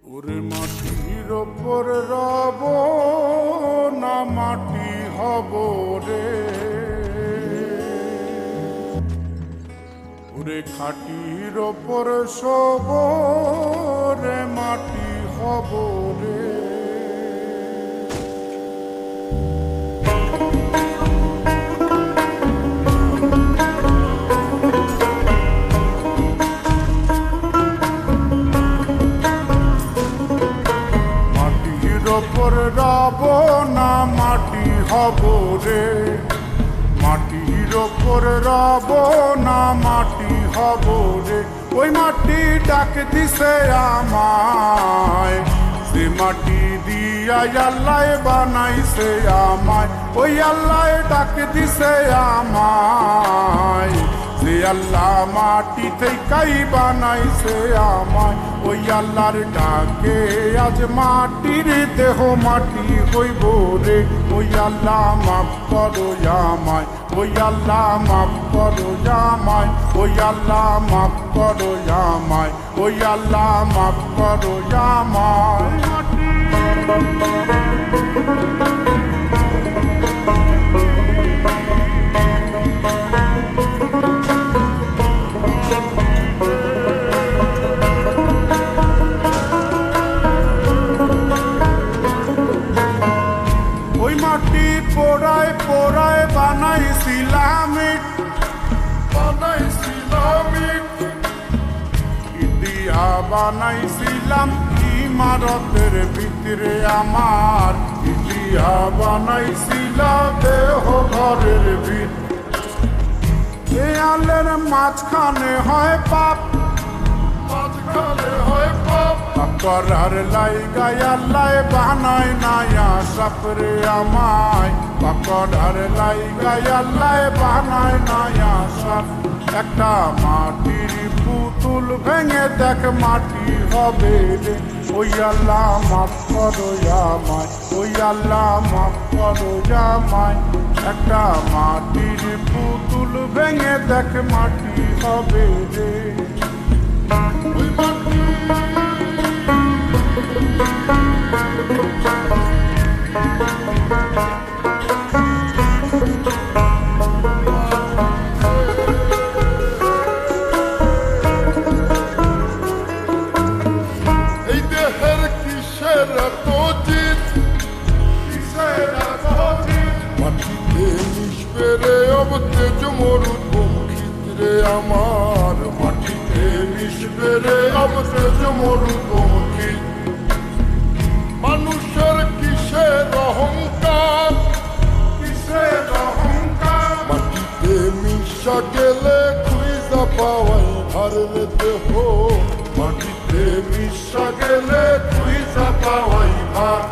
ওরে মাটির ওপর রব না মাটি হব রে, ওরে খাটির ওপর শোব রে মাটি হব রে। ওপর রব না মাটি হব রে, মাটির ওপর রব না মাটি হব রে। ওই মাটি ডাক দিছে আমায়, সে মাটি দিয়া আল্লাহ বানাইছে আমায়। ওই আল্লাহ ডাক দিছে আমায়, যে আল্লাহ মাটি থেকেই বানাইছে আমায়। ওই আল্লাহর ডাকে আজ মাটির দেহ মাটি হইব রে। ওই আল্লাহ মাফ করো আমায়, ওই আল্লাহ মাফ করো আমায়, ওই আল্লাহ মাফ করো আমায়, ওই আল্লাহ মাফ করো আমায়। মাটি পোড়ায় পোড়ায় বানাইছিলাম ইটিয়া বানাইছিলাম ইমারতের ভিতরে আমার, ইটিয়া বানাইছিলাম দেহ ঘরের ভিতরে। আলের মাঝখানে হয় পাপ, মাঝখানে হয় পাপ, করার লাইগাই আল্লাহ বানায় নায়া সাপরে আমায়। করার লাইগাই আল্লাহ বানায় নায়া সাপ। একটা মাটির পুতুল ভেঙে দেখ মাটি হবে রে। ওই আল্লাহ মাফ করো আমায়, ওই আল্লাহ মাফ করো আমায়। একটা মাটির পুতুল ভেঙে দেখ মাটি হবে রে। এই দেহের কিসের এত জিত, কিসের এত জিত, মাটিতে মিশবে রে অবতেজ মরুদ বমখিত্রে আমার। মাটিতে মিশবে রে অবতেজ মরুদ বমখিত। মানুষের কিসের অহংকার, কিসের অহংকার, মাটিতে মিশা গেলে খুঁজা পাওয়াই ভারলে দেহ। মাটিতে মিশা গেলে খুঁজা পাওয়াই ভার।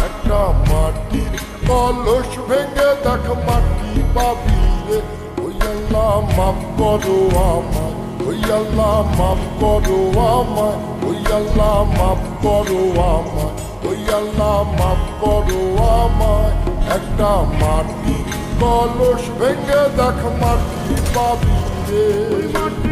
একটা মাটির কলস ভেঙে দেখ মাটি পাবি রে। ওই আল্লাহ মাফ করো আমায়, ওই আল্লাহ মাফ করো আমায়, ওই আল্লাহ মাফ করো আমায়, ওই আল্লাহ মাফ করো আমায়। একটা মাটি কলস ভেঙে দেখ মাটি পাবি রে। ওই মাটি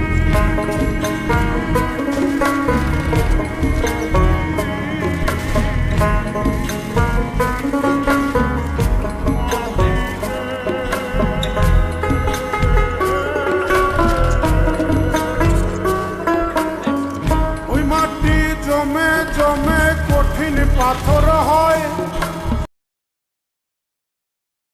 জমে জমে কঠিন পাথর হয়,